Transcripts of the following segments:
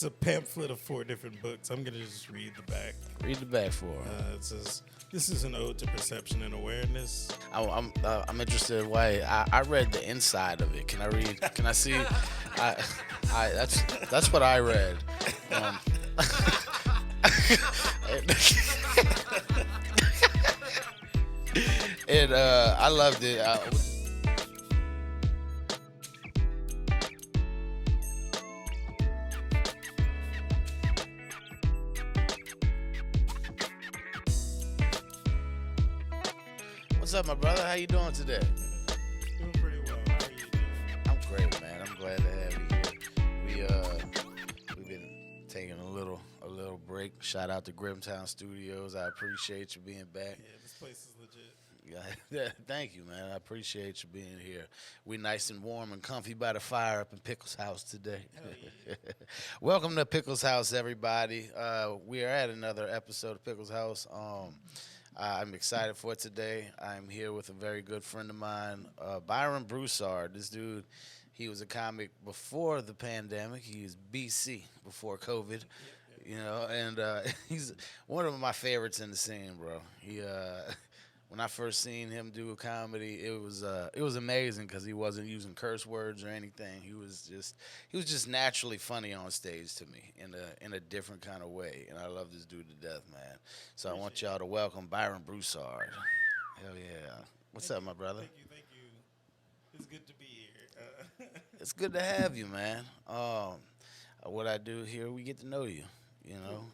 It's a pamphlet of 4 different books. I'm gonna just read the back. Read the back for him. It says, "This is an ode to perception and awareness." I'm interested. Why I read the inside of it. Can I read? Can I see? That's what I read. And I loved it. What's up, my brother? How you doing today? Doing pretty well. How are you doing? I'm great, man. I'm glad to have you here. We've been taking a little break. Shout out to Grimtown Studios. I appreciate you being back. Yeah, this place is legit. Yeah, thank you, man. I appreciate you being here. We nice and warm and comfy by the fire up in Pickles' house today. Hell yeah. Welcome to Pickles' house, everybody. We are at another episode of Pickles' house. I'm excited for today. I'm here with a very good friend of mine, Byron Broussard. This dude, he was a comic before the pandemic. He was BC, before COVID, you know, and he's one of my favorites in the scene, bro. He, when I first seen him do a comedy, it was amazing because he wasn't using curse words or anything. He was just naturally funny on stage to me in a different kind of way, and I love this dude to death, man. So I want y'all to welcome Byron Broussard. Hell yeah! What's up, my brother? Thank you. It's good to be here. It's good to have you, man. What I do here, we get to know you. You know,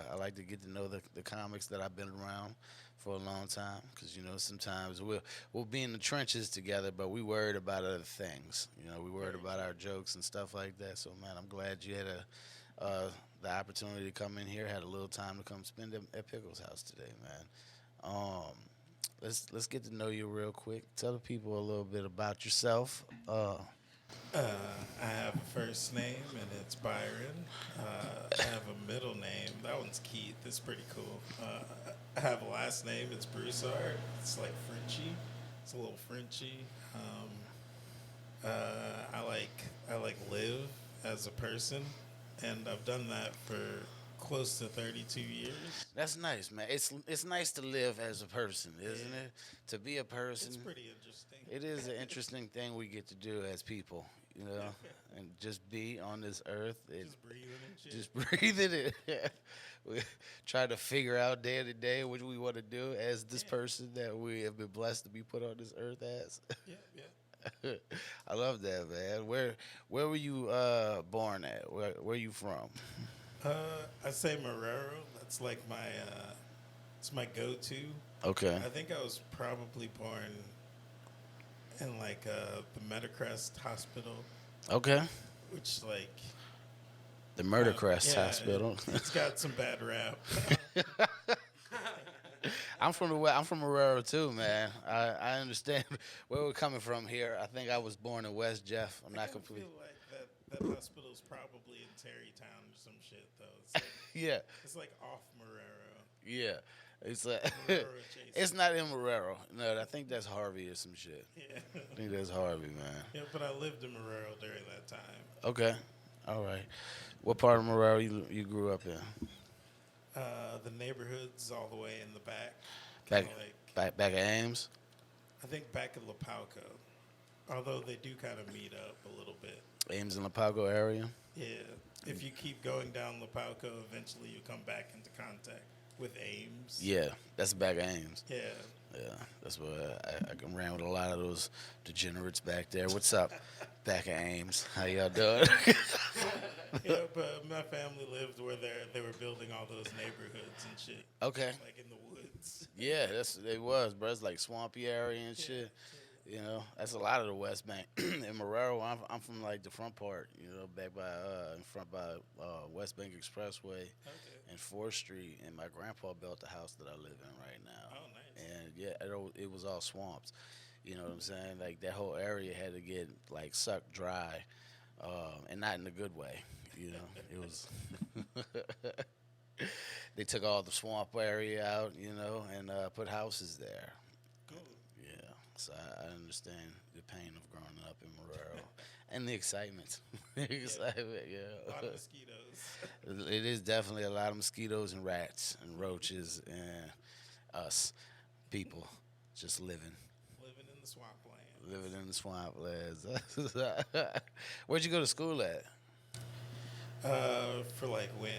I like to get to know the comics that I've been around for a long time, because, you know, sometimes we'll be in the trenches together, but we worried about other things. You know, we worried about our jokes and stuff like that. So, man, I'm glad you had the opportunity to come in here, had a little time to come spend at Pickles' house today, man. Let's get to know you real quick. Tell the people a little bit about yourself. I have a first name, and it's Byron. I have a middle name. That one's Keith. It's pretty cool. I have a last name. It's Broussard. It's like Frenchy. It's a little Frenchy. I like live as a person, and I've done that for close to 32 years. That's nice, man. It's nice to live as a person, isn't it? To be a person. It's pretty interesting. It is an interesting thing we get to do as people, you know, and just be on this earth. Just breathing and shit. Just breathing it. We try to figure out day to day what we want to do as this person that we have been blessed to be put on this earth as. Yeah. I love that, man. Where were you born at? Where are you from? I say Marrero. That's like it's my go-to. Okay. I think I was probably born in like the Metacrest Hospital. Okay. Which like the Murdercrest Hospital. It's got some bad rap. I'm from Marrero too, man. I understand where we're coming from here. I think I was born in West Jeff. I'm not completely. I feel like that hospital's probably in Terrytown or some shit though. It's like, yeah. It's like off Marrero. Yeah. It's like it's not in Marrero. No, I think that's Harvey or some shit. Yeah. I think that's Harvey, man. Yeah, but I lived in Marrero during that time. Okay. All right. What part of Marrero you grew up in? The neighborhood's all the way in the back. Back at Ames? I think back at La Palco. Although they do kind of meet up a little bit. Ames and La Palco area? Yeah. If you keep going down La Palco, eventually you come back into contact with Ames. Yeah, that's back at Ames. Yeah. Yeah, that's where I ran with a lot of those degenerates back there. What's up? Back at Ames. How y'all doing? Yeah, but my family lived where they were building all those neighborhoods and shit. Okay. Like in the woods. Yeah, it was, bro. It's like swampy area and shit. You know, that's a lot of the West Bank. In Marrero, I'm from like the front part, you know, back by in front by West Bank Expressway and 4th Street. And my grandpa built the house that I live in right now. Oh, nice. And yeah, it was all swamps. You know what I'm saying? Like that whole area had to get like sucked dry, and not in a good way. You know, it was. They took all the swamp area out, you know, and put houses there. Cool. Yeah. So I understand the pain of growing up in Marrero and the excitement. The excitement, A lot yeah. of mosquitoes. It is definitely a lot of mosquitoes and rats and roaches and us people just Living in the living swamplands. in the swamplands. Where'd you go to school at? For like when?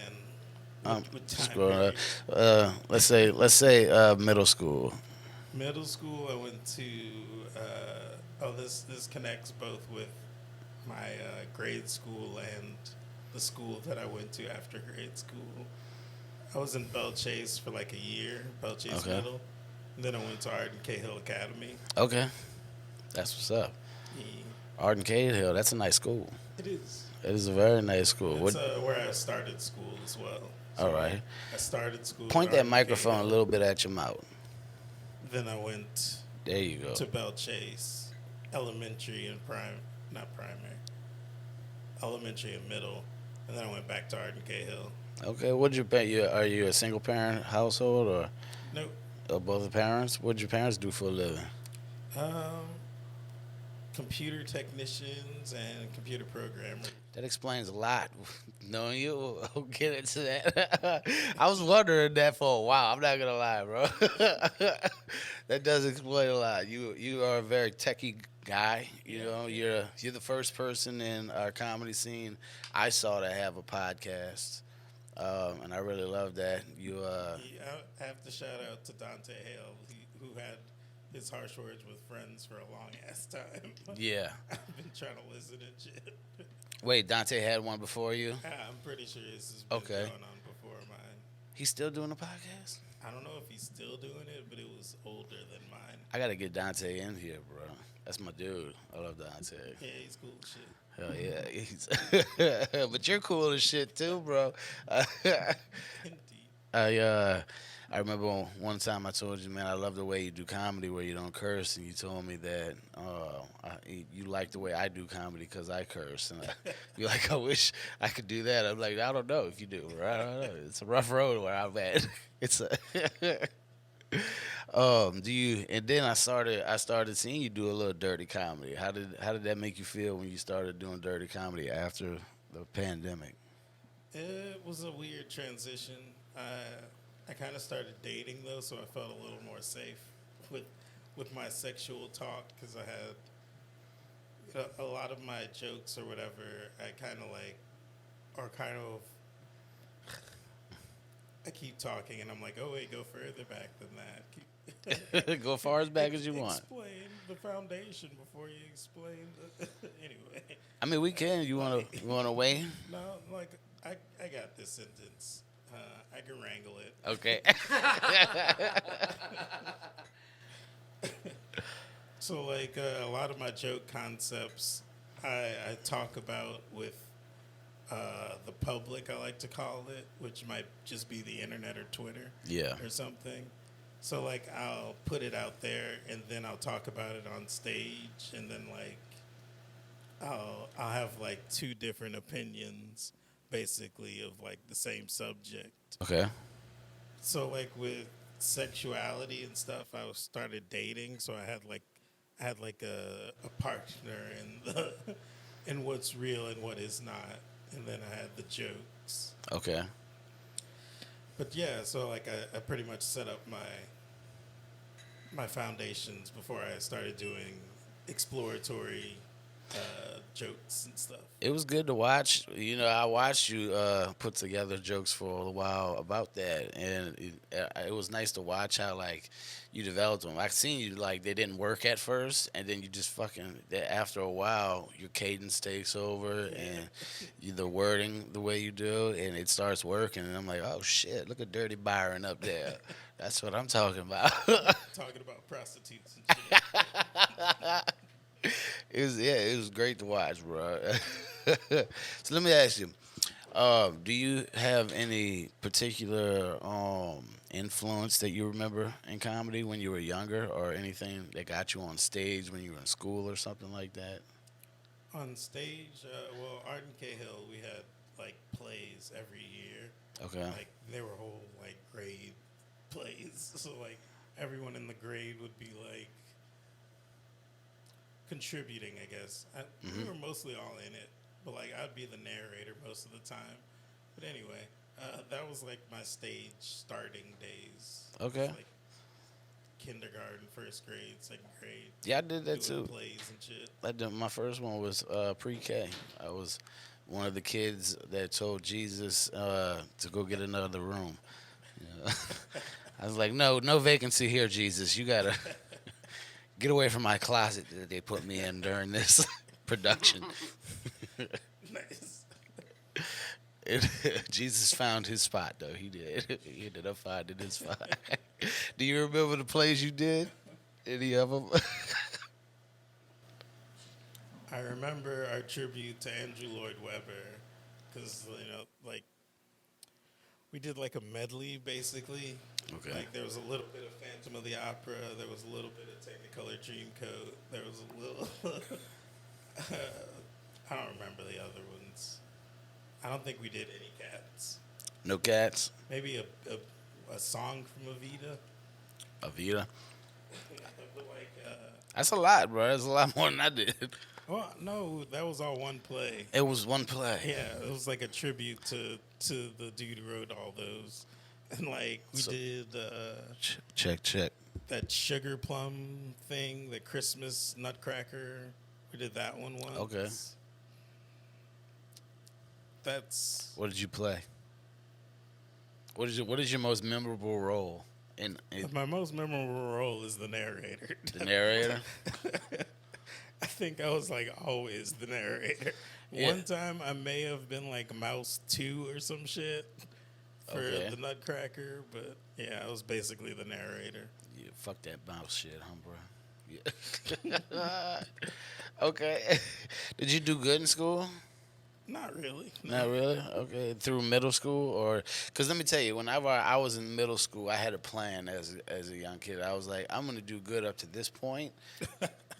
What Just time growing up. period? Let's say middle school. Middle school, I went to. This connects both with my grade school and the school that I went to after grade school. I was in Belle Chase for like a year, Belle Chase Okay. Middle. And then I went to Arden Cahill Academy. Okay. That's what's up. Yeah, Arden Cahill. That's a nice school. it is. It is a very nice school. It's What? where I started school as well. All So right. I started school at Point that Arden microphone a Cahill. little bit at your mouth. Then I went There you go. to Belle Chase, elementary and not primary, elementary and middle, and then I went back to Arden Cahill. Okay. What'd your Are you a single parent household Nope. or both the parents? What'd your parents do for a living? Um, Computer technicians and computer programmers. That explains a lot. Knowing you, we'll get into that. I was wondering that for a while. I'm not gonna lie, bro. That does explain a lot. You are a very techie guy. You know, you're the first person in our comedy scene I saw to have a podcast, and I really love that. I have to shout out to Dante Hale, who had his harsh words with friends for a long ass time. Yeah. I've been trying to listen and shit. Wait, Dante had one before you. I'm pretty sure this has been Okay. going on before mine. He's still doing a podcast. I don't know if he's still doing it, but it was older than mine. I gotta get Dante in here, bro. That's my dude. I love Dante. Yeah, he's cool as shit. Hell yeah. But you're cool as shit too, bro. Indeed. I remember one time I told you, man, I love the way you do comedy where you don't curse, and you told me that you like the way I do comedy because I curse, and you're like, I wish I could do that. I'm like, I don't know if you do, bro. I don't know. It's a rough road where I'm at. It's a do you? And then I started seeing you do a little dirty comedy. How did that make you feel when you started doing dirty comedy after the pandemic? It was a weird transition. I kind of started dating though, so I felt a little more safe with my sexual talk because I had a lot of my jokes or whatever. I kind of like, or kind of. I keep talking and I'm like, oh wait, go further back than that. Go as far as back as you want. Explain the foundation before you explain. Anyway. I mean, we can. You wanna wait? No, like I got this sentence. I can wrangle it. Okay. So like a lot of my joke concepts, I talk about with the public. I like to call it, which might just be the internet or Twitter. Yeah. Or something. So like I'll put it out there and then I'll talk about it on stage and then like I'll have like two different opinions basically of like the same subject. Okay. So like with sexuality and stuff, I started dating, so I had like a partner in the in what's real and what is not, and then I had the jokes. Okay. But yeah, so like I pretty much set up my foundations before I started doing exploratory jokes and stuff. It was good to watch. You know, I watched you put together jokes for a while about that, and it was nice to watch how like you developed them. I seen you like they didn't work at first, and then you just after a while your cadence takes over and the wording the way you do, and it starts working. And I'm like, oh shit, look at Dirty Byron up there. That's what I'm talking about. Talking about prostitutes and shit. It was great to watch, bro. So let me ask you, do you have any particular influence that you remember in comedy when you were younger, or anything that got you on stage when you were in school or something like that? On stage, well, Arden Cahill, we had like plays every year. Okay. Like they were whole like grade plays, so like everyone in the grade would be like contributing, I guess. We were mostly all in it, but like I'd be the narrator most of the time. But anyway, that was like my stage starting days. Okay. Like kindergarten, first grade, second grade. Yeah, I did that Doing too. plays and shit. I did, my first one was pre-K. I was one of the kids that told Jesus to go get another room. Yeah. I was like, no vacancy here, Jesus. You gotta get away from my closet that they put me in during this production. Nice. Jesus found his spot, though. He did. He ended up finding his spot. Do you remember the plays you did? Any of them? I remember our tribute to Andrew Lloyd Webber because, like, we did like a medley basically. Okay. Like, there was a little bit of Phantom of the Opera, there was a little bit of Technicolor Dreamcoat, there was a little. I don't remember the other ones. I don't think we did any Cats. No Cats? Maybe a song from Evita. Evita? But like, That's a lot, bro. That's a lot more than I did. well, no, that was all one play. It was one play. Yeah, it was like a tribute to the dude who wrote all those. And like we did Check. that sugar plum thing, the Christmas Nutcracker. We did that one once. Okay. That's What did you play? What is your most memorable role in my most memorable role is the narrator. the narrator? I think I was like always the narrator. Yeah. One time I may have been like Mouse 2 or some shit for Okay. the Nutcracker, but yeah, I was basically the narrator. Yeah, fuck that mouse shit, huh, bro? Yeah. Okay. Did you do good in school? Not really. Not really. Okay, through middle school, or because let me tell you, whenever I was in middle school, I had a plan as a young kid. I was like, I'm gonna do good up to this point,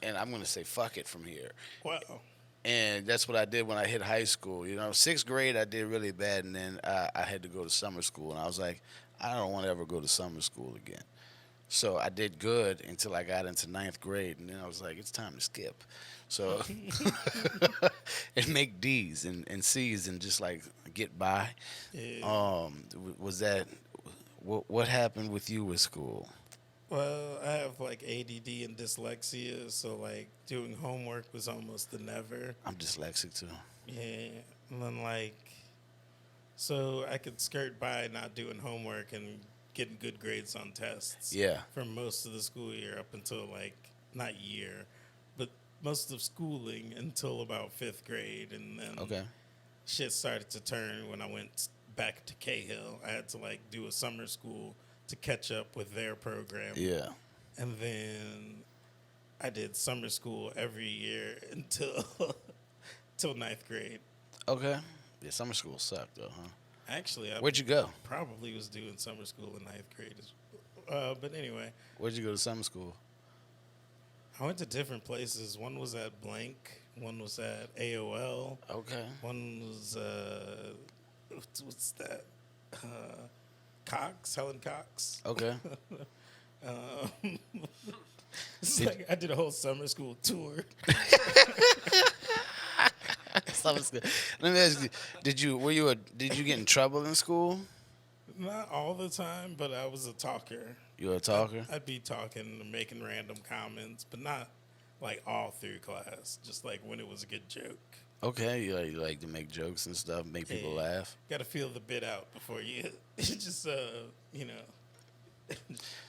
and I'm gonna say fuck it from here. Wow. And that's what I did when I hit high school. You know, sixth grade I did really bad, and then I had to go to summer school, and I was like, I don't want to ever go to summer school again. So I did good until I got into ninth grade, and then I was like, it's time to skip. So and make D's and C's and just like get by. Yeah. Was that what happened with you with school? Well, I have like ADD and dyslexia, so like doing homework was almost a never. I'm dyslexic too. Yeah. And then like, so I could skirt by not doing homework and getting good grades on tests. Yeah. For most of the school year up until like, not year, but most of schooling until about fifth grade. And then Okay. shit started to turn when I went back to Cahill. I had to like do a summer school to catch up with their program. Yeah. And then I did summer school every year until till ninth grade. Okay. Yeah, summer school sucked though, huh? Actually, I Where'd you go? probably was doing summer school in ninth grade. But anyway, Where'd you go to summer school? I went to different places. One was at Blank. One was at AOL. Okay. One was what's that? Cox, Helen Cox. Okay. It's like I did a whole summer school tour. Summer school. Let me ask you: did you get in trouble in school? Not all the time, but I was a talker. You were a talker. I'd be talking and making random comments, but not like all through class. Just like when it was a good joke. Okay, you like to make jokes and stuff, make people Yeah. laugh. Got to feel the bit out before you just you know.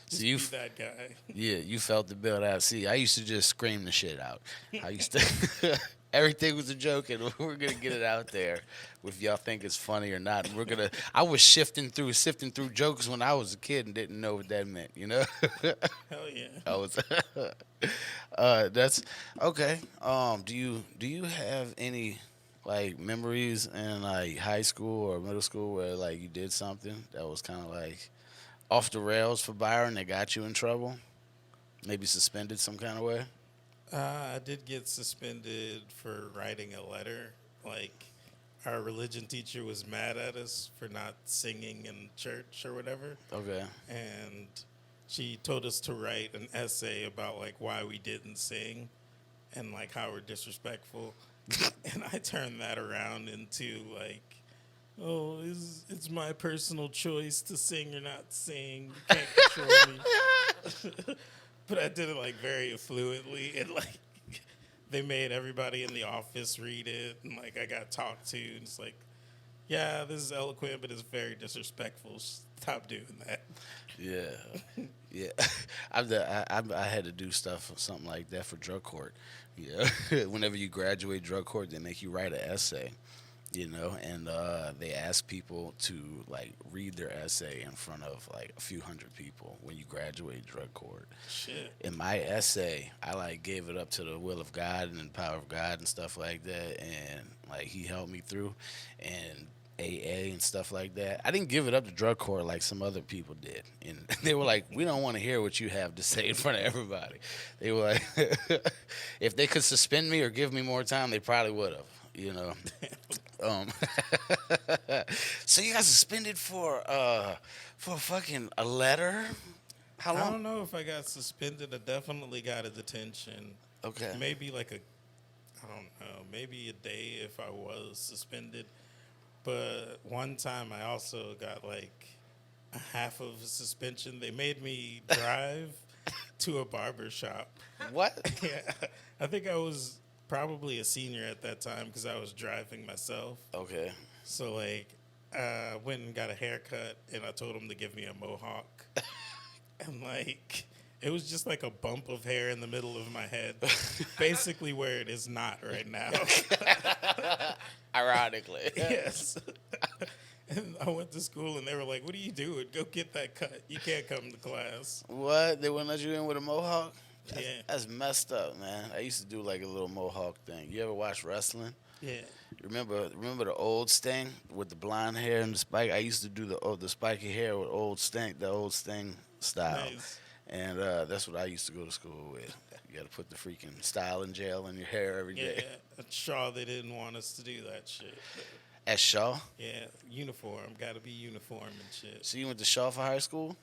Just So you be f- that guy. Yeah, you felt the build out. See, I used to just scream the shit out. I used to. Everything was a joke, and we're gonna get it out there. If y'all think it's funny or not, and we're gonna. I was sifting through jokes when I was a kid and didn't know what that meant. You know. Hell yeah. I was. That's okay. Do you have any like memories in like high school or middle school where like you did something that was kind of like off the rails for Byron that got you in trouble? Maybe suspended some kind of way. I did get suspended for writing a letter. Like, our religion teacher was mad at us for not singing in church or whatever. Okay. And she told us to write an essay about, like, why we didn't sing. and like how we're disrespectful, and I turned that around into like, oh, it's my personal choice to sing or not sing. You can't control me. But I did it like very fluently, and like they made everybody in the office read it, and like I got talked to, and it's like, yeah, this is eloquent, but it's very disrespectful. Stop doing that. Yeah, yeah. I had to do stuff something like that for drug court. Yeah, whenever you graduate drug court, they make you write an essay. And they ask people to like read their essay in front of like a few hundred people when you graduate drug court. Shit. In my essay, I like gave it up to the will of God and the power of God and stuff like that, and like He helped me through, and AA and stuff like that. I didn't give it up to drug court like some other people did, and they were like, "We don't want to hear what you have to say in front of everybody." They were like, "If they could suspend me or give me more time, they probably would have." Um, so you got suspended for fucking a letter? How I long? don't know if I got suspended. I definitely got a detention. Okay. Maybe like I don't know, maybe a day if I was suspended. But one time I also got like a half of a suspension. They made me drive to a barber shop. What? Yeah, I think I was probably a senior at that time because I was driving myself. Okay. So like, went and got a haircut, and I told him to give me a mohawk, and like, it was just like a bump of hair in the middle of my head, basically where it is not right now. Ironically. Yes. And I went to school, and they were like, "What are you doing? Go get that cut. You can't come to class." What? They wouldn't let you in with a mohawk? Yeah. That's messed up, man. I used to do like a little mohawk thing. You ever watch wrestling? Yeah. Remember the old Sting with the blonde hair and the spike? I used to do the spiky hair with the old Sting style. Nice. And that's what I used to go to school with. You got to put the freaking style and gel in your hair every day. Yeah. At Shaw, they didn't want us to do that shit. At Shaw? Yeah. Uniform. Got to be uniform and shit. So you went to Shaw for high school?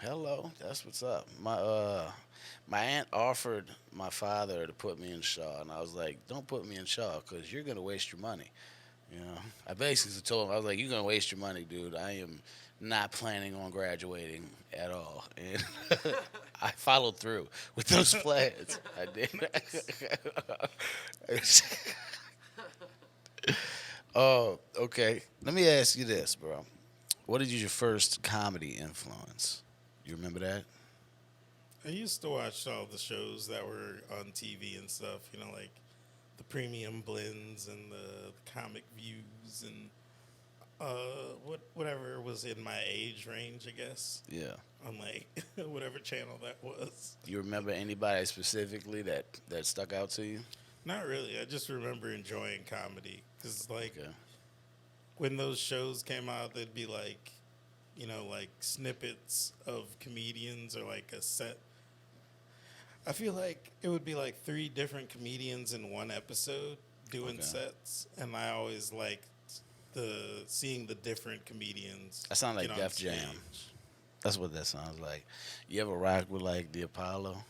Hello, that's what's up. My aunt offered my father to put me in Shaw, and I was like, "Don't put me in Shaw because you're gonna waste your money." I basically told him, I was like, "You're gonna waste your money, dude. I am not planning on graduating at all." And I followed through with those plans. I did. Oh, okay. Let me ask you this, bro. What is your first comedy influence? You remember that? I used to watch all the shows that were on TV and stuff, like the premium blends and the comic views and whatever was in my age range, I guess, Yeah. on like whatever channel that was. You remember anybody specifically that stuck out to you? Not really. I just remember enjoying comedy because, like, Okay. when those shows came out, they'd be like, like snippets of comedians or like a set. I feel like it would be like 3 different comedians in one episode doing Okay. sets, and I always liked seeing the different comedians. That sounds like get on Def Jam. stage. That's what that sounds like. You ever rock with like the Apollo?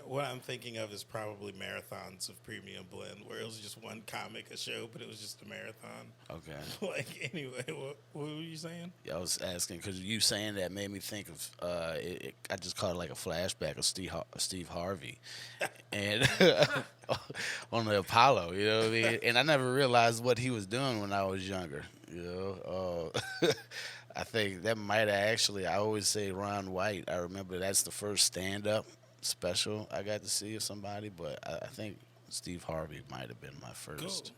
What I'm thinking of is probably marathons of Premium Blend, where it was just one comic a show, but it was just a marathon. Okay. Like, anyway, what were you saying? Yeah, I was asking because you saying that made me think of. I just caught like a flashback of Steve Harvey, and on the Apollo. You know what I mean? And I never realized what he was doing when I was younger. I think that might have actually. I always say Ron White. I remember that's the first stand-up special I got to see of somebody, but I think Steve Harvey might have been my first.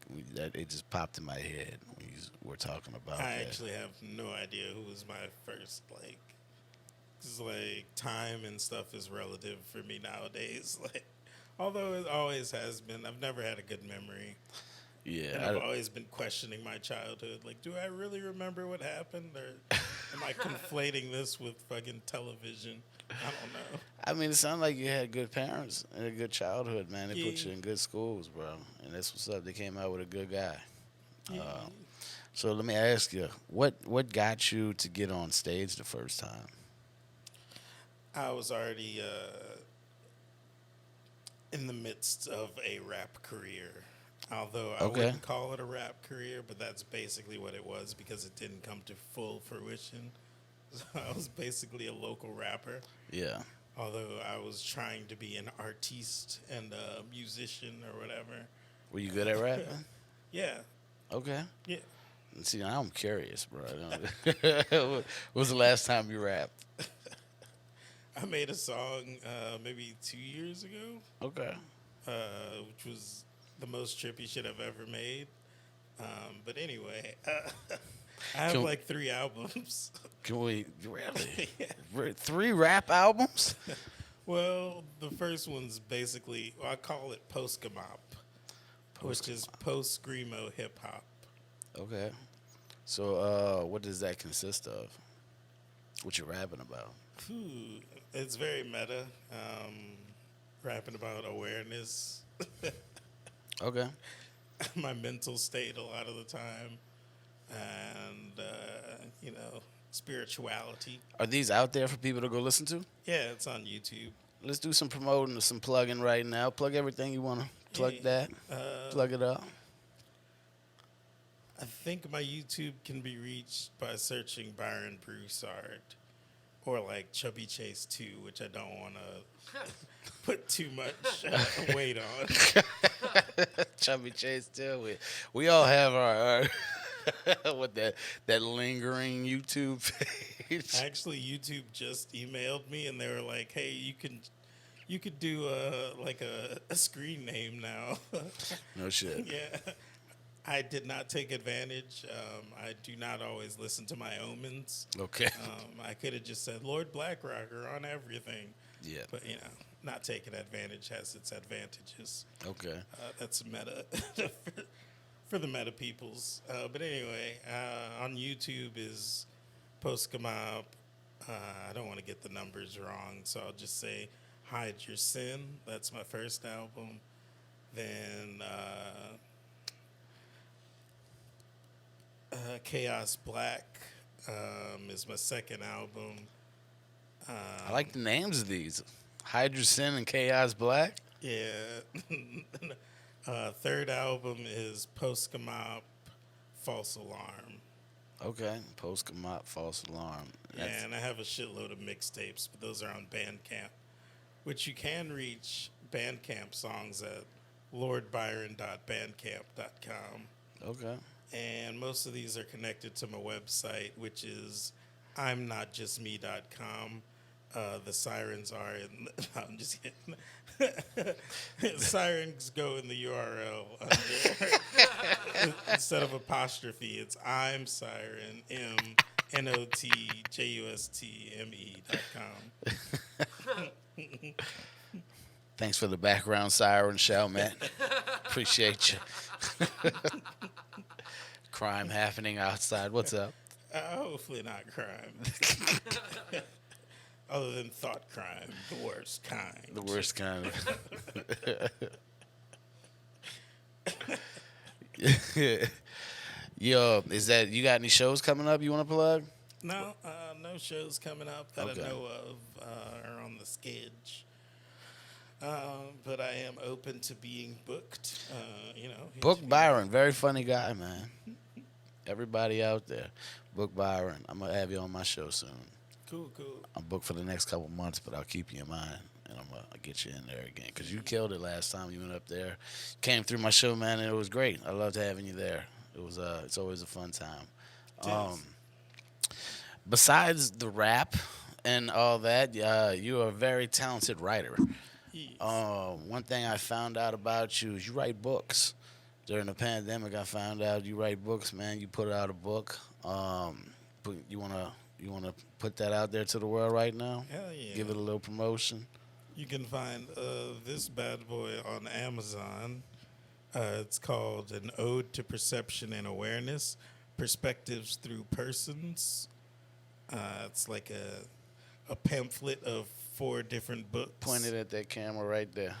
Cool. It just popped in my head when you were talking about I that. actually have no idea who was my first, like, because, like, time and stuff is relative for me nowadays. Like, although it always has been, I've never had a good memory. Yeah, And I've always been questioning my childhood. Like, do I really remember what happened? Or am I conflating this with fucking television? I don't know. I mean, it sounds like you had good parents and a good childhood, man. They put Yeah. you in good schools, bro. And that's what's up. They came out with a good guy. Yeah. So let me ask you, what got you to get on stage the first time? I was already in the midst of a rap career. Although I Okay. wouldn't call it a rap career, but that's basically what it was because it didn't come to full fruition. So I was basically a local rapper. Yeah. Although I was trying to be an artiste and a musician or whatever. Were you good at rapping? Yeah, Okay. yeah. See, now I'm curious, bro. When was the last time you rapped? I made a song maybe 2 years ago, Okay. which was the most trippy shit I've ever made. But anyway, I have Can- like 3 albums. Can we really? Yeah. 3 rap albums? Well, the first one's basically, I call it post-gamop, which is post-screamo hip-hop. Okay. So, what does that consist of? What you rapping about? Ooh, it's very meta. Rapping about awareness, Okay. my mental state a lot of the time, and, spirituality. Are these out there for people to go listen to? Yeah, it's on YouTube. Let's do some promoting or some plugging right now. Plug everything you want to plug Yeah. that. Plug it up. I think my YouTube can be reached by searching Byron Broussard or like Chubby Chase 2, which I don't want to put too much weight on. Chubby Chase too. We all have our what that lingering YouTube page. Actually, YouTube just emailed me and they were like, "Hey, you could do a screen name now." No shit. Yeah. I did not take advantage. I do not always listen to my omens. Okay. I could have just said Lord Blackrocker on everything. Yeah. But, not taking advantage has its advantages. Okay. That's meta for the meta peoples. But anyway, on YouTube is Postgamop. I don't want to get the numbers wrong, so I'll just say Hide Your Sin. That's my first album. Then Chaos Black is my second album. I like the names of these. Hydra Sin and Chaos Black. Yeah. Third album is Postgamop False Alarm. Okay. Post Gamot False Alarm. Yeah, and I have a shitload of mixtapes, but those are on Bandcamp, which you can reach Bandcamp songs at lordbyron.bandcamp.com. Okay. And most of these are connected to my website, which is imnotjustme.com. The sirens are in. No, I'm just kidding. Sirens go in the URL under, instead of apostrophe. It's I'm siren MNOTJUSTME.com. Thanks for the background siren shout, man. Appreciate you. Crime happening outside. What's up? Hopefully not crime. Other than thought crime, the worst kind. The worst kind of. Yo, is that you got any shows coming up you want to plug? No, no shows coming up that Okay. I know of are on the sketch. But I am open to being booked. Book Byron, very funny guy, man. Everybody out there, book Byron. I'm gonna have you on my show soon. Cool. I'm booked for the next couple months, but I'll keep you in mind, and I'm gonna get you in there again because you killed it last time you went up there. Came through my show, man, and it was great. I loved having you there. It was it's always a fun time. Besides the rap and all that, you are a very talented writer. Yes. One thing I found out about you is you write books. During the pandemic, I found out you write books, man. You put out a book. You wanna put that out there to the world right now? Hell yeah. Give it a little promotion. You can find this bad boy on Amazon. It's called An Ode to Perception and Awareness, Perspectives Through Persons. It's like a pamphlet of 4 different books. Pointed at that camera right there.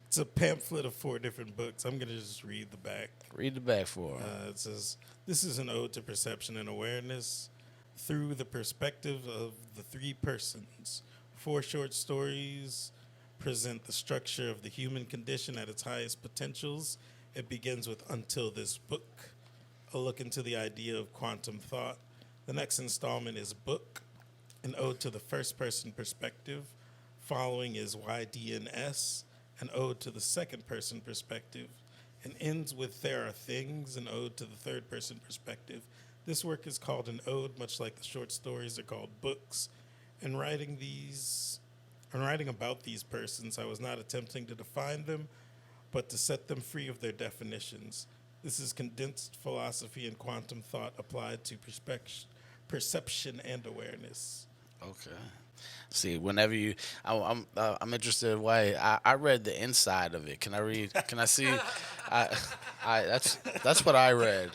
It's a pamphlet of 4 different books. I'm going to just read the back. Read the back for her. It says, "This is an ode to perception and awareness through the perspective of the 3 persons, 4 short stories present the structure of the human condition at its highest potentials. It begins with Until This Book, a look into the idea of quantum thought. The next installment is Book, an ode to the first person perspective. Following is YDNS, an ode to the second person perspective, and ends with There Are Things, an ode to the third person perspective. This work is called an ode, much like the short stories are called books. In writing about these persons, I was not attempting to define them, but to set them free of their definitions. This is condensed philosophy and quantum thought applied to perception and awareness. Okay. See, whenever I'm interested. Why I read the inside of it. Can I read? Can I see? That's what I read.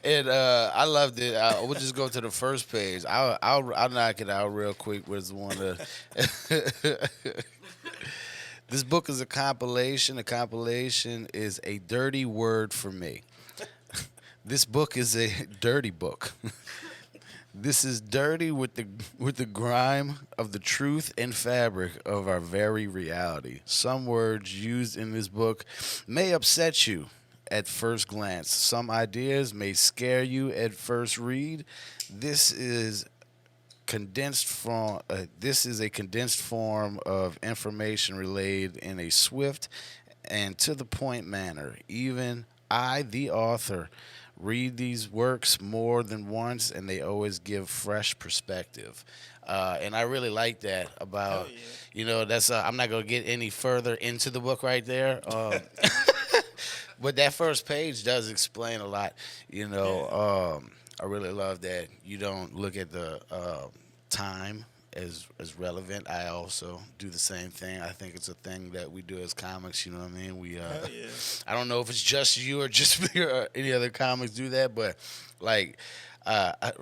And I loved it. We'll just go to the first page. I'll knock it out real quick. Was one of this book is a compilation. A compilation is a dirty word for me. This book is a dirty book. This is dirty with the grime of the truth and fabric of our very reality. Some words used in this book may upset you at first glance. Some ideas may scare you at first read. This is a condensed form of information relayed in a swift and to the point manner. Even I, the author, read these works more than once, and they always give fresh perspective. And I really like that about, that's, I'm not going to get any further into the book right there. But that first page does explain a lot, I really love that you don't look at the time as relevant. I also do the same thing. I think it's a thing that we do as comics. You know what I mean? I don't know if it's just you or just me or any other comics do that, but like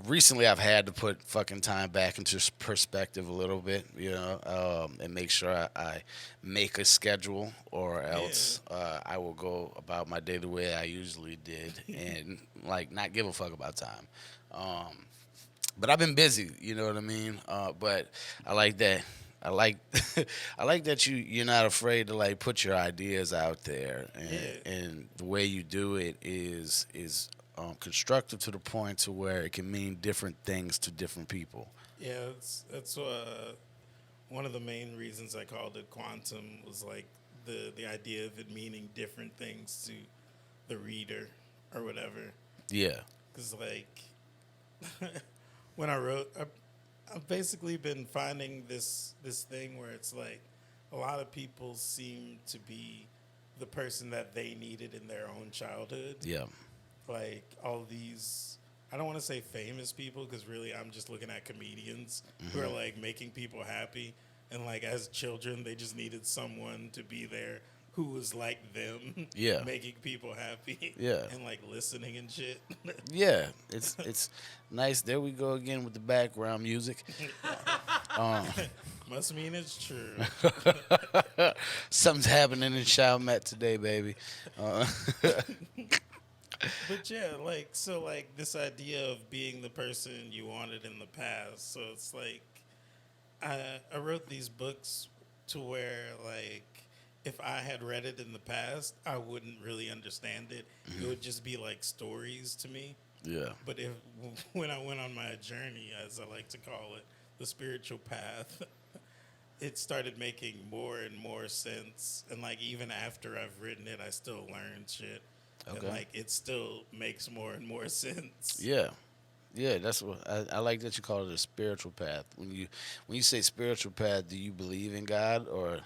recently I've had to put fucking time back into perspective a little bit, and make sure I make a schedule, or else I will go about my day the way I usually did and like not give a fuck about time. But I've been busy, you know what I mean? But I like that. I like I like that you're not afraid to like put your ideas out there, and the way you do it is constructive to the point to where it can mean different things to different people. Yeah, that's one of the main reasons I called it quantum was like the idea of it meaning different things to the reader or whatever. Yeah. Because like when I wrote, I've basically been finding this thing where it's like a lot of people seem to be the person that they needed in their own childhood. Yeah. Like all these, I don't want to say famous people because really I'm just looking at comedians who are like making people happy. And like as children, they just needed someone to be there who was like them, making people happy, and like listening and shit. Yeah, it's nice. There we go again with the background music. Must mean it's true. Something's happening in Chalmette today, baby. But yeah, like this idea of being the person you wanted in the past. So it's like I wrote these books to where like if I had read it in the past, I wouldn't really understand it. It would just be like stories to me. Yeah. But when I went on my journey, as I like to call it, the spiritual path, it started making more and more sense. And like even after I've written it, I still learn shit. Okay. And like it still makes more and more sense. Yeah. Yeah, that's what I like that you call it a spiritual path. When you say spiritual path, do you believe in God, or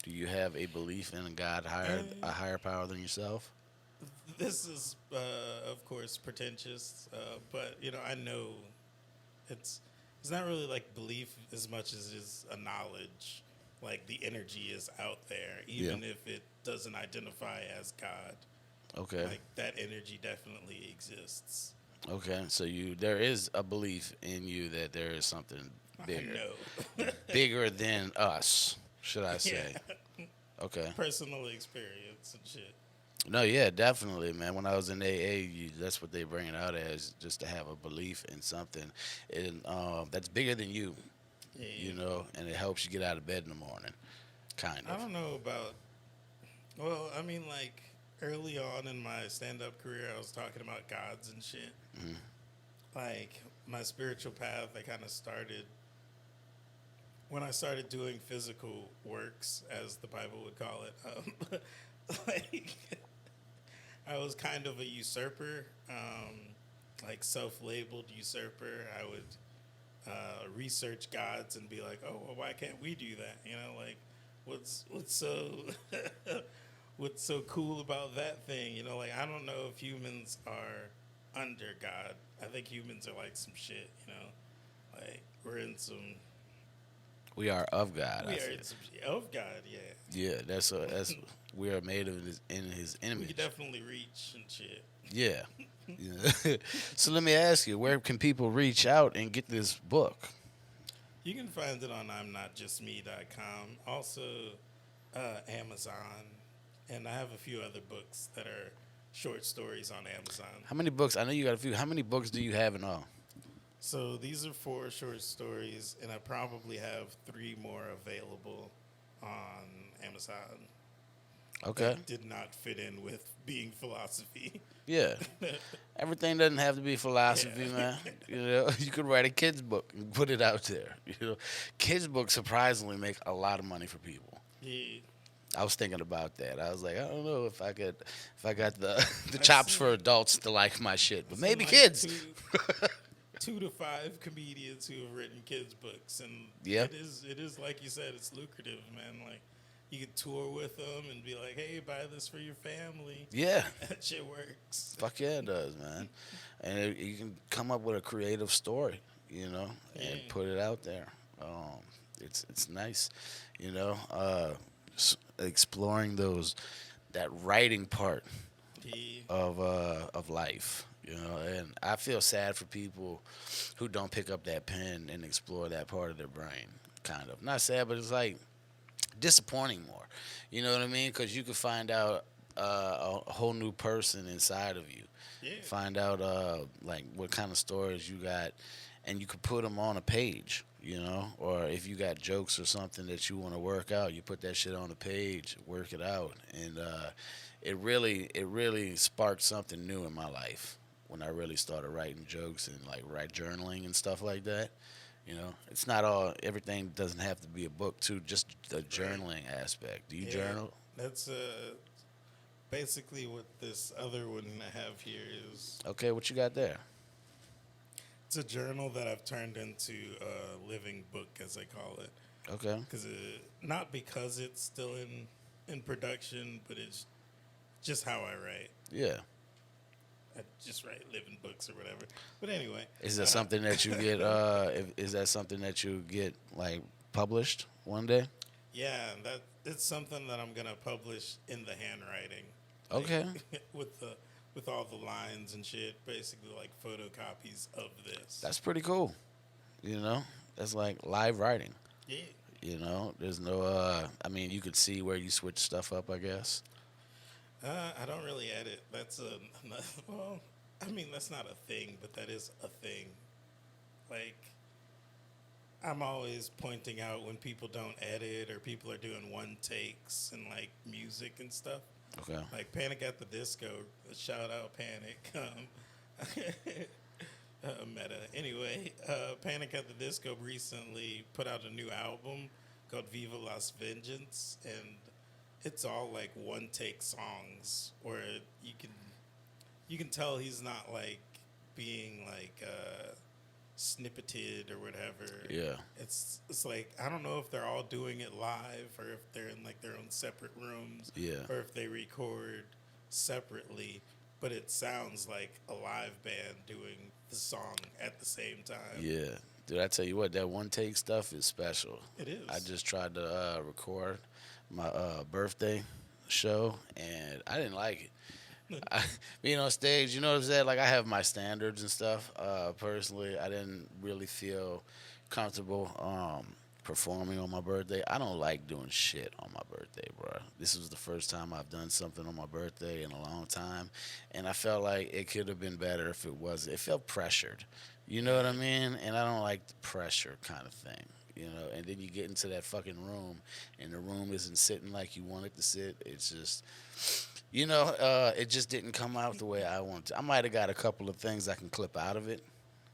do you have a belief in a God a higher power than yourself? This is, of course, pretentious, but I know it's not really like belief as much as it is a knowledge. Like the energy is out there, even if it doesn't identify as God. Okay. Like that energy definitely exists. Okay, so there is a belief in you that there is something bigger, bigger than us, should I say? Yeah. Okay. Personal experience and shit. No, yeah, definitely, man. When I was in AA, that's what they bring it out as, just to have a belief in something, and that's bigger than you, Yeah. and it helps you get out of bed in the morning, kind I of. don't know about. Well, I mean, like early on in my stand-up career, I was talking about gods and shit. Mhm. Like my spiritual path, I kind of started when I started doing physical works, as the Bible would call it. Like I was kind of a usurper, like self-labeled usurper. I would research gods and be like, oh, well, why can't we do that? Like what's so what's so cool about that thing? Like I don't know if humans are under God. I think humans are like some shit. Like we're in some. We are of God, I We are feel. in some of God. Yeah, Yeah, that's we are made of in His we could image. definitely reach and shit. Yeah. Yeah. So let me ask you, where can people reach out and get this book? You can find it on I'mNotJustMe.com. Also, Amazon, and I have a few other books that are short stories on Amazon. How many books? I know you got a few. How many books do you have in all? So these are 4 short stories, and I probably have 3 more available on Amazon Okay. that did not fit in with being philosophy. Yeah. Everything doesn't have to be philosophy, Yeah. man. You could write a kids book and put it out there. Kids books surprisingly make a lot of money for people. Yeah. I was thinking about that. I was like, I don't know if I got the the I've chops seen for adults to like my shit, but I've seen maybe like kids. 2 to 5 comedians who have written kids books, and Yeah. it is like you said, it's lucrative, man. Like you could tour with them and be like, hey, buy this for your family. Yeah. That shit works. Fuck yeah, it does, man. And you can come up with a creative story, Yeah. and put it out there. It's nice, exploring that writing part Yeah. of life, And I feel sad for people who don't pick up that pen and explore that part of their brain. Kind of not sad, but it's like disappointing more. You know what I mean? Because you could find out a whole new person inside of you. Yeah. Find out like what kind of stories you got, and you could put them on a page. Or if you got jokes or something that you want to work out, you put that shit on a page, work it out, and it really sparked something new in my life when I really started writing jokes and like write journaling and stuff like that. It's not everything doesn't have to be a book too, just the journaling aspect. Do you Yeah. journal? That's basically what this other one I have here is. Okay, what you got there? It's a journal that I've turned into a living book, as I call it. Okay. Not because it's still in production, but it's just how I write. Yeah. I just write living books or whatever. But anyway, Is that something that you get? Is that something that you get like published one day? yeah, that it's something that I'm gonna publish in the handwriting. Okay. With all the lines and shit, basically like photocopies of this. That's pretty cool. That's like live writing. Yeah. There's no. I mean, you could see where you switch stuff up, I guess. I don't really edit. That's well, I mean that's not a thing, but that is a thing. Like I'm always pointing out when people don't edit or people are doing one takes and like music and stuff. Okay. Like Panic at the Disco, shout out Panic. Meta. Anyway, Panic at the Disco recently put out a new album called Viva Las Vengeance, and it's all like one take songs where you can tell he's not like being like snippeted or whatever. Yeah. It's like I don't know if they're all doing it live or if they're in like their own separate rooms. Yeah. Or if they record separately, but it sounds like a live band doing the song at the same time. Yeah. Dude, I tell you what, that one take stuff is special. It is. I just tried to record my birthday show, and I didn't like it. Being on stage, you know what I'm saying? Like, I have my standards and stuff. Personally, I didn't really feel comfortable performing on my birthday. I don't like doing shit on my birthday, bro. This was the first time I've done something on my birthday in a long time, and I felt like it could have been better if it was. It felt pressured, you know what I mean? And I don't like the pressure kind of thing, you know. And then you get into that fucking room, and the room isn't sitting like you want it to sit. It's just, it just didn't come out the way I wanted to. I might have got a couple of things I can clip out of it.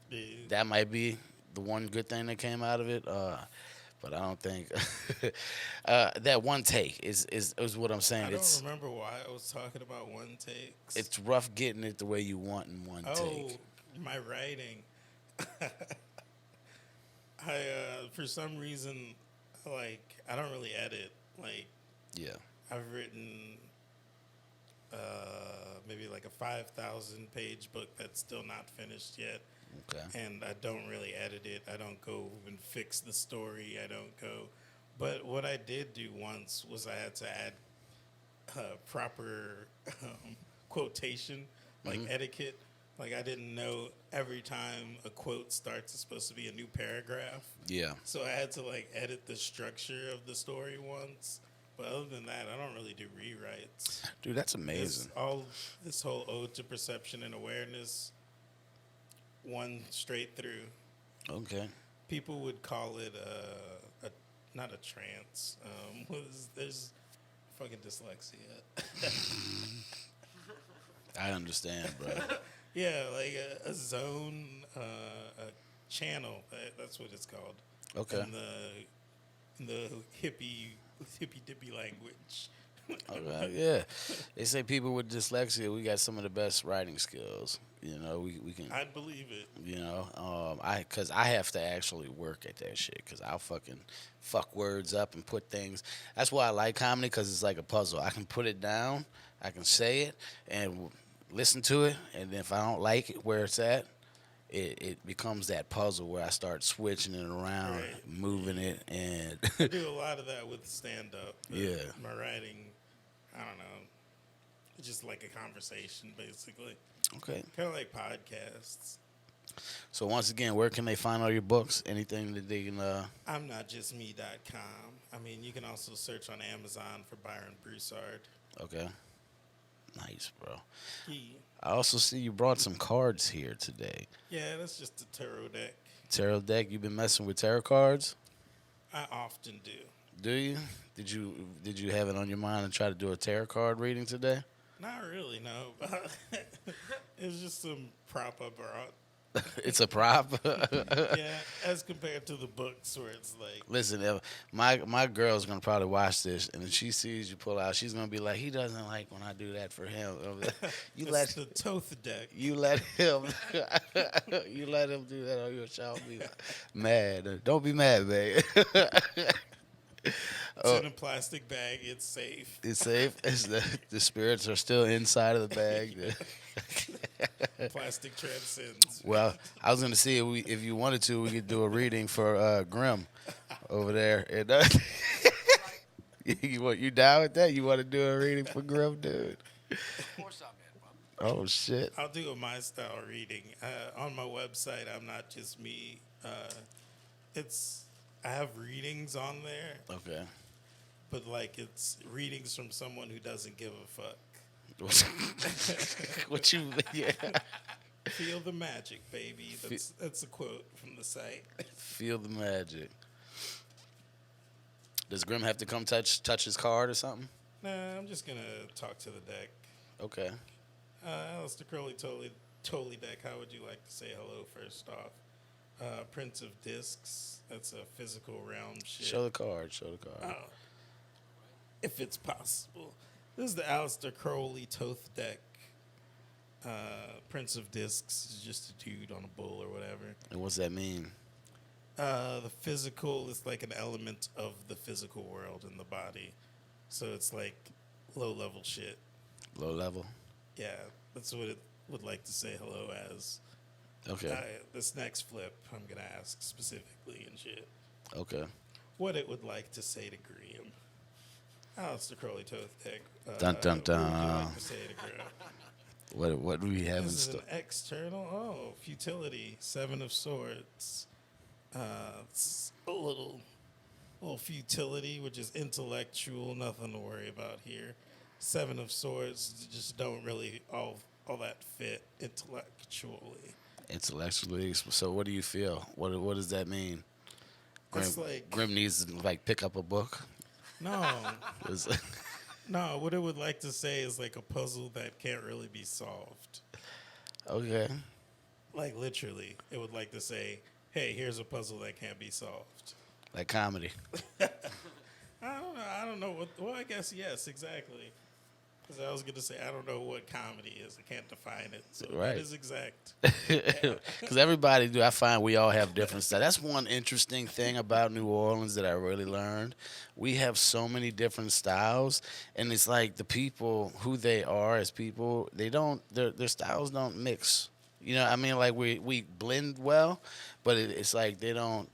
Yeah. That might be the one good thing that came out of it. But I don't think that one take is what I'm saying. I don't remember why I was talking about one takes. It's rough getting it the way you want in one take. My writing. For some reason, I don't really edit. Yeah. I've written maybe like a 5,000 page book that's still not finished yet. Okay. And I don't really edit it. I don't go and fix the story. I don't go. But what I did do once was I had to add proper quotation, etiquette. Like I didn't know every time a quote starts, it's supposed to be a new paragraph. Yeah. So I had to edit the structure of the story once. But other than that, I don't really do rewrites. Dude, that's amazing. This whole ode to perception and awareness, one straight through. Okay. People would call it not a trance. There's fucking dyslexia. I understand, bro. Yeah, like a zone, a channel. That's what it's called. Okay. In the hippie dippy language. Okay, yeah. They say people with dyslexia, we got some of the best writing skills. You know, we can. I'd believe it. You know, because I have to actually work at that shit. Because I'll fucking fuck words up and put things. That's why I like comedy, because it's like a puzzle. I can put it down, I can say it, and listen to it, and if I don't like it where it's at, it becomes that puzzle where I start switching it around, Right. moving it, and I do a lot of that with stand-up. Yeah. My writing, I don't know. It's just like a conversation, basically. Okay. Kind of like podcasts. So once again, where can they find all your books? Anything that they can? I'm notjustme.com. I mean, you can also search on Amazon for Byron Broussard. Okay. Nice, bro. He, I also see you brought some cards here today. yeah, that's just a tarot deck. Tarot deck. You've been messing with tarot cards? I often do. Do you? Did you have it on your mind to try to do a tarot card reading today? Not really, no. It was just some prop I brought. It's a prop. Yeah, as compared to the books where it's like, Listen, if my girl's gonna probably watch this, and if she sees you pull out, she's gonna be like, "He doesn't like when I do that for him." You it's the Toth deck. you let him you let him do that on your show. Be mad. Don't be mad, babe. It's in a plastic bag. It's safe. It's safe. The spirits are still inside of the bag. Plastic transcends. Well, I was gonna see if you wanted to, we could do a reading for Grim over there. And, you down with that? You want to do a reading for Grim, dude? Of course I'm in, bub. Oh shit! I'll do a my style reading on my website. I'm not just me. I have readings on there, Okay. but it's readings from someone who doesn't give a fuck. What you? Yeah. Feel the magic, baby. That's a quote from the site. Feel the magic. Does Grim have to come touch his card or something? Nah, I'm just gonna talk to the deck. Okay. Alistair Crowley, totally deck. How would you like to say hello first off? Prince of Discs. That's a physical realm shit. Show the card. Oh, if it's possible. This is the Alistair Crowley Toth deck. Prince of Discs is just a dude on a bull or whatever. And what's that mean? The physical is like an element of the physical world in the body. So it's like low-level shit. Low level. Yeah, that's what it would like to say hello as. Okay. This next flip, I'm going to ask specifically and shit. Okay. What it would like to say to Graham. Alistair Crowley Toth deck. Dun, dun, What would you dun. like to say to Graham? What do we have in This is store? an external. Futility. 7 of Swords. It's a little Well, futility, which is intellectual, nothing to worry about here. Seven of Swords just don't really all that fit intellectually. Intellectually. So what do you feel? What does that mean? It's like Grim needs to like pick up a book. no, It's- no. What it would like to say is like a puzzle that can't really be solved. okay. Like literally, it would like to say, "Hey, here's a puzzle that can't be solved." Like comedy. I don't know. I don't know what. Well, I guess yes, exactly. Because I was going to say I don't know what comedy is. I can't define it. So Right. that is exact. Because everybody do. I find we all have different styles. That's one interesting thing about New Orleans that I really learned. We have so many different styles, and it's like the people who they are as people. They don't. Their styles don't mix. You know, I mean, like we blend well, but it's like they don't.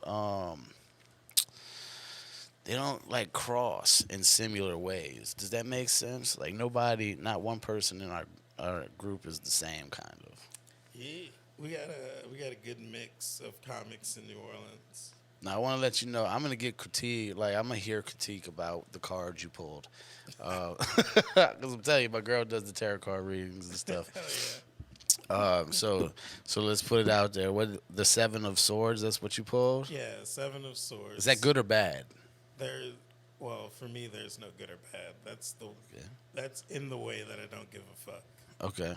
They don't like cross in similar ways. Does that make sense? Like nobody, not one person in our group is the same kind of. Yeah, we got a good mix of comics in New Orleans. Now I want to let you know I'm gonna get critique. Like I'm gonna hear critique about the cards you pulled, because I'm telling you, my girl does the tarot card readings and stuff. Hell yeah. So let's put it out there. What the Seven of Swords? That's what you pulled. Yeah, Seven of Swords. Is that good or bad? Well, for me, there's no good or bad. That's in the way that I don't give a fuck. Okay.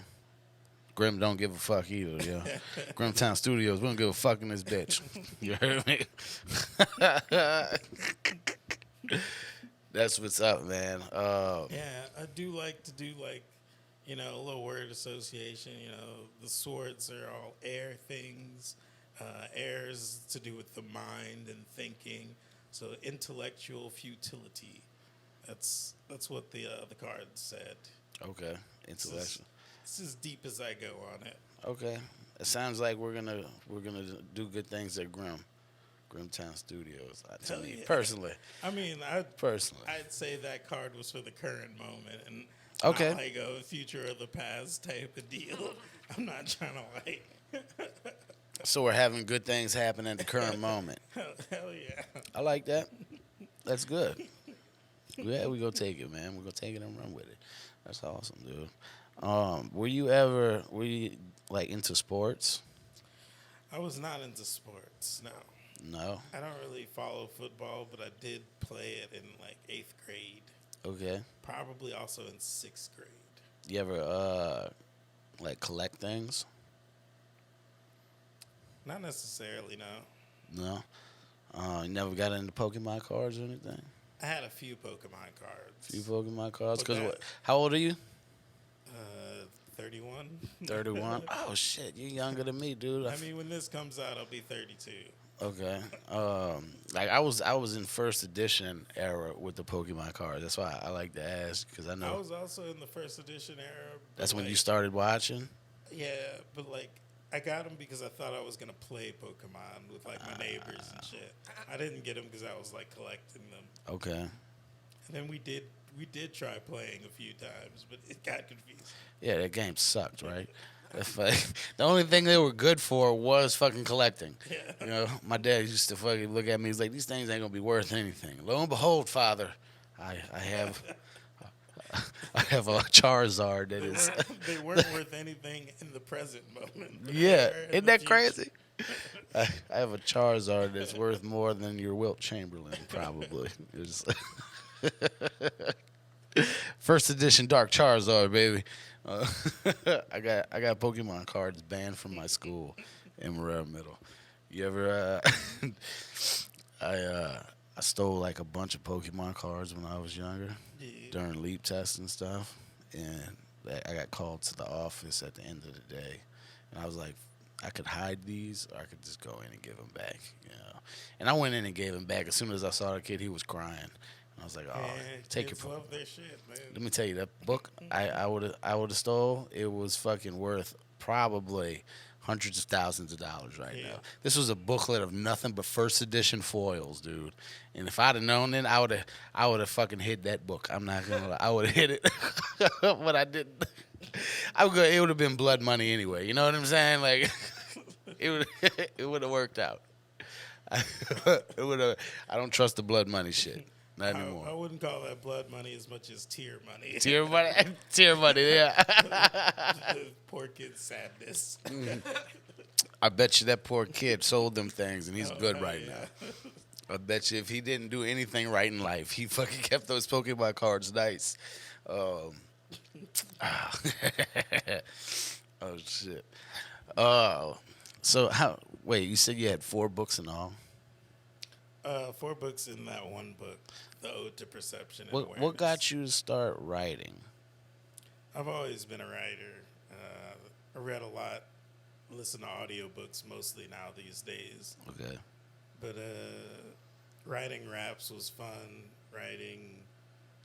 Grim don't give a fuck either, yeah. Grimtown Studios, we don't give a fuck in this bitch. You heard me? That's what's up, man. Yeah, I do like to do a little word association. The swords are all air things. Air is to do with the mind and thinking. So intellectual futility. That's what the card said. Okay, intellectual. It's as deep as I go on it. Okay, it sounds like we're gonna do good things at Grimtown Studios. To Hell me yeah. personally. I mean, Personally. I'd say that card was for the current moment and Okay. not like a future or the past type of deal. I'm not trying to So we're having good things happen at the current moment. hell yeah. I like that. That's good. Yeah, we gonna take it, man. We're gonna take it and run with it. That's awesome, dude. Were you like into sports? I was not into sports, no. No. I don't really follow football, but I did play it in like 8th grade. Okay. Probably also in 6th grade. You ever like collect things? Not necessarily, no. No. You never got into Pokemon cards or anything? I had a few Pokemon cards. Few Pokemon cards. Okay. How old are you? 31. 31. Oh shit, you're younger than me, dude. I mean, when this comes out, I'll be 32. Okay. Like I was in first edition era with the Pokemon cards. That's why I like to ask because I know I was also in the first edition era. but, that's when you like, started watching. Yeah, but like I got them because I thought I was gonna play Pokemon with like my neighbors and shit. I didn't get them because I was like collecting them. Okay. And then we did try playing a few times, but it got confusing. Yeah, that game sucked, right? The only thing they were good for was fucking collecting. Yeah. You know, my dad used to fucking look at me. He's like, "These things ain't gonna be worth anything." Lo and behold, father, I have a Charizard that is. They weren't worth anything in the present moment. but Yeah, they were in isn't the that future. crazy? I have a Charizard that's worth more than your Wilt Chamberlain, probably. It's first edition Dark Charizard, baby. I got Pokemon cards banned from my school in Marrero Middle. You ever? I stole like a bunch of Pokemon cards when I was younger Yeah. during leap tests and stuff, and I got called to the office at the end of the day, and I was like, I could hide these, or I could just go in and give them back, you know. And I went in and gave them back. As soon as I saw the kid, he was crying. I was like, "Oh, Yeah, take your kids Pokemon." love their shit, man. Let me tell you, that book I would have stole. It was fucking worth probably hundreds of thousands of dollars right Yeah. now. This was a booklet of nothing but first edition foils, dude. And if I'd have known then, I would have fucking hid that book. I'm not gonna lie, I would have hid it, but I didn't. It would have been blood money anyway. You know what I'm saying? Like it would have worked out. I don't trust the blood money shit. Not I anymore. wouldn't call that blood money as much as tear money. Tear money, tear money. Yeah. Poor kid's sadness. I bet you that poor kid sold them things and he's good hell right yeah. now. I bet you if he didn't do anything right in life, he fucking kept those Pokemon cards nice. Um, oh shit. Oh, so how? Wait, you said you had 4 books in all. 4 books in that one book, The Ode to Perception and What got Awareness. you to start writing? I've always been a writer. I read a lot, listen to audiobooks mostly now these days. Okay. But writing raps was fun. Writing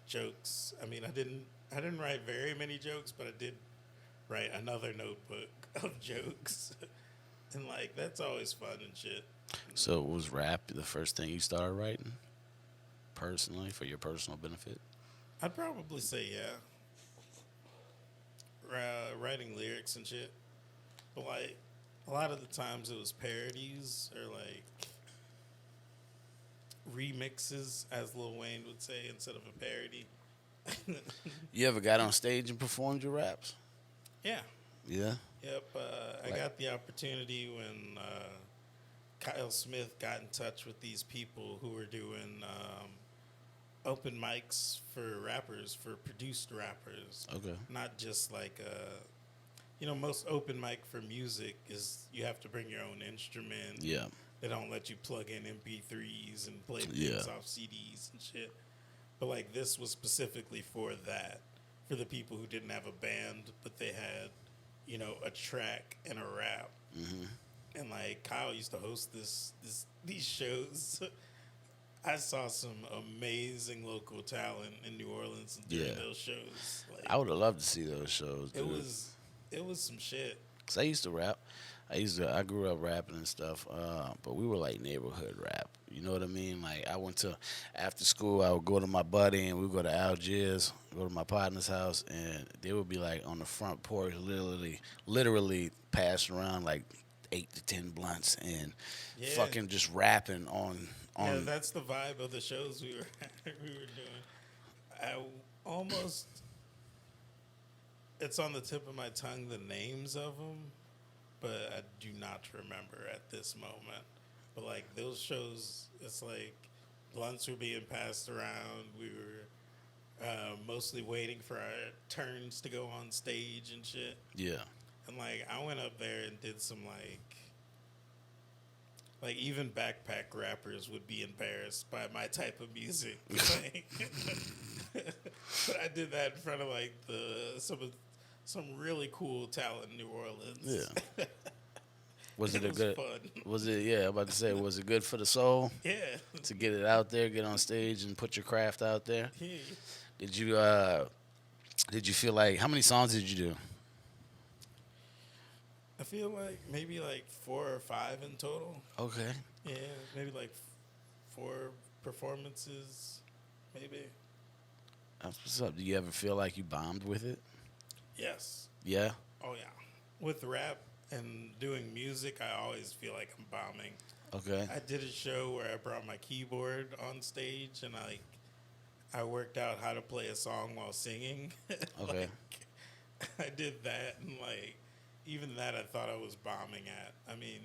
jokes. I mean, I didn't write very many jokes, but I did write another notebook of jokes. And like that's always fun and shit. So was rap the first thing you started writing? Personally, for your personal benefit? I'd probably say yeah. Writing lyrics and shit. But like a lot of the times it was parodies or like remixes, as Lil Wayne would say, instead of a parody. You ever got on stage and performed your raps? Yeah. Yeah. Yep. I got the opportunity when Kyle Smith got in touch with these people who were doing open mics for rappers, for produced rappers. Okay. Not just like, most open mic for music is you have to bring your own instrument. Yeah. They don't let you plug in MP3s and play things Yeah. off CDs and shit. But like this was specifically for that, for the people who didn't have a band, but they had, a track and a rap. Mm-hmm. And like Kyle used to host these shows. I saw some amazing local talent in New Orleans during those shows. Like, I would have loved to see those shows. Dude. it was some shit. Cause I used to rap. I grew up rapping and stuff, but we were like neighborhood rap. You know what I mean? Like I went to after school, I would go to my buddy and we would go to Algiers, go to my partner's house, and they would be like on the front porch, literally passing around like 8 to 10 blunts and fucking just rapping on. Yeah, that's the vibe of the shows we were we were doing. I almost, it's on the tip of my tongue the names of them, but I do not remember at this moment. But like those shows, it's like blunts were being passed around. We were mostly waiting for our turns to go on stage and shit. Yeah. And like I went up there and did some like even backpack rappers would be embarrassed by my type of music. But I did that in front of like some really cool talent in New Orleans. Yeah. Was it a was good? fun. Was it? Yeah, I'm about to say, was it good for the soul Yeah. to get it out there, get on stage, and put your craft out there? Yeah. Did you feel like how many songs did you do? I feel like maybe like 4 or 5 in total. Okay. Yeah, maybe like 4 performances, maybe. That's what's up. Do you ever feel like you bombed with it? Yes. Yeah. Oh yeah. With rap and doing music, I always feel like I'm bombing. Okay. I did a show where I brought my keyboard on stage and I worked out how to play a song while singing. Okay. I did that and like even that I thought I was bombing at. I mean,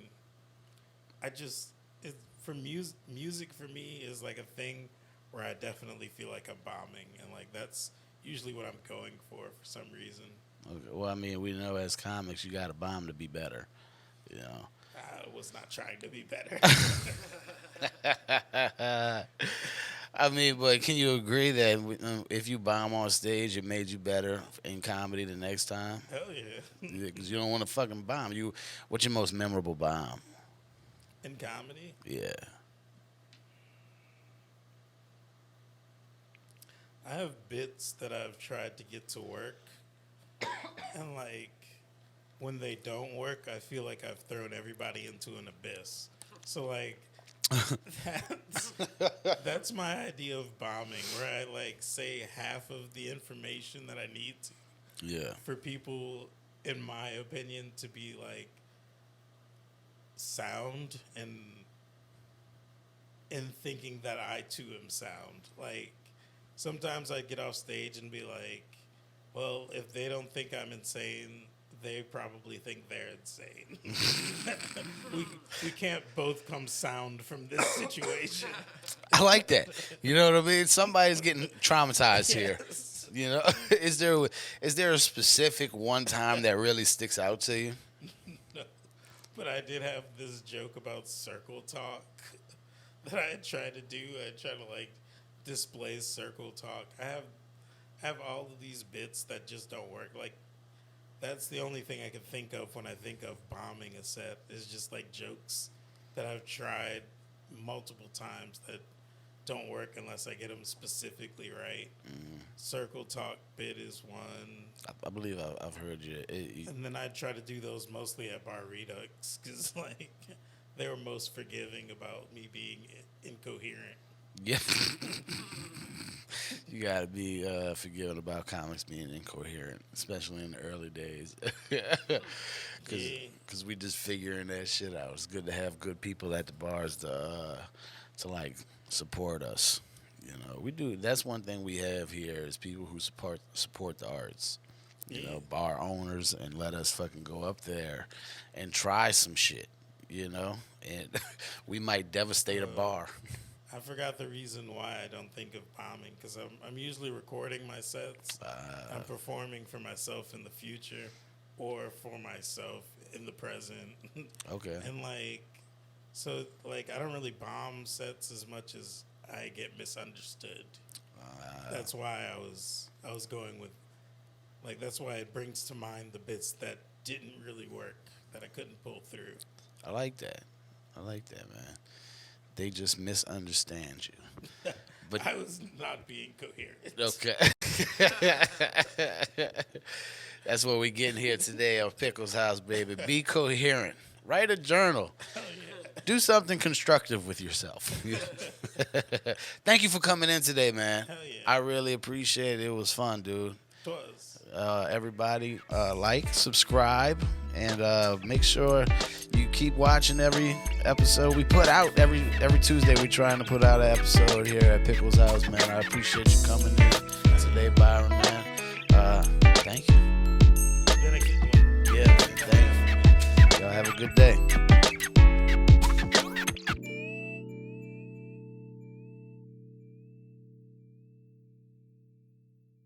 music for me is like a thing where I definitely feel like I'm bombing, and like that's usually what I'm going for some reason. Okay. Well, I mean, we know as comics, you got to bomb to be better. You know. I was not trying to be better. I mean, but can you agree that if you bomb on stage, it made you better in comedy the next time? Hell yeah. Because you don't want to fucking bomb. What's your most memorable bomb? In comedy? Yeah. I have bits that I've tried to get to work, and like when they don't work, I feel like I've thrown everybody into an abyss. So like that's my idea of bombing, where I like say half of the information that I need to, Yeah. for people, in my opinion, to be like sound and in thinking that I too am sound. Like, sometimes I'd get off stage and be like, well, if they don't think I'm insane, they probably think they're insane. we can't both come sound from this situation. I like that. You know what I mean? Somebody's getting traumatized here. Yes. You know, is there a specific one time that really sticks out to you? No. But I did have this joke about circle talk that I had tried to do. I tried to like display circle talk. I have all of these bits that just don't work. Like, that's the only thing I can think of when I think of bombing a set is just like jokes that I've tried multiple times that don't work unless I get them specifically right. Circle talk bit is one. I believe I've heard you. And then I try to do those mostly at Bar Redux because like they were most forgiving about me being incoherent. Yeah. You gotta be forgiving about comics being incoherent, especially in the early days. Because we just figuring that shit out. It's good to have good people at the bars to like support us. You know, we do. That's one thing we have here is people who support the arts. You know, bar owners, and let us fucking go up there and try some shit. You know, and we might devastate a bar. I forgot the reason why I don't think of bombing because I'm usually recording my sets. I'm performing for myself in the future or for myself in the present. Okay. And like, so like I don't really bomb sets as much as I get misunderstood. That's why I was going with, like, that's why it brings to mind the bits that didn't really work, that I couldn't pull through. I like that, man. They just misunderstand you. But I was not being coherent. okay. That's what we getting here today on Pickles House, baby. Be coherent. Write a journal. Hell yeah. Do something constructive with yourself. Thank you for coming in today, man. Hell yeah. I really appreciate it. It was fun, dude. It was. Everybody, like, subscribe, and make sure you keep watching every episode we put out. Every Tuesday, we're trying to put out an episode here at Pickles House, man. I appreciate you coming in today, Byron, man. Thank you. Then I get one. Yeah, man. Thank you. Y'all have a good day.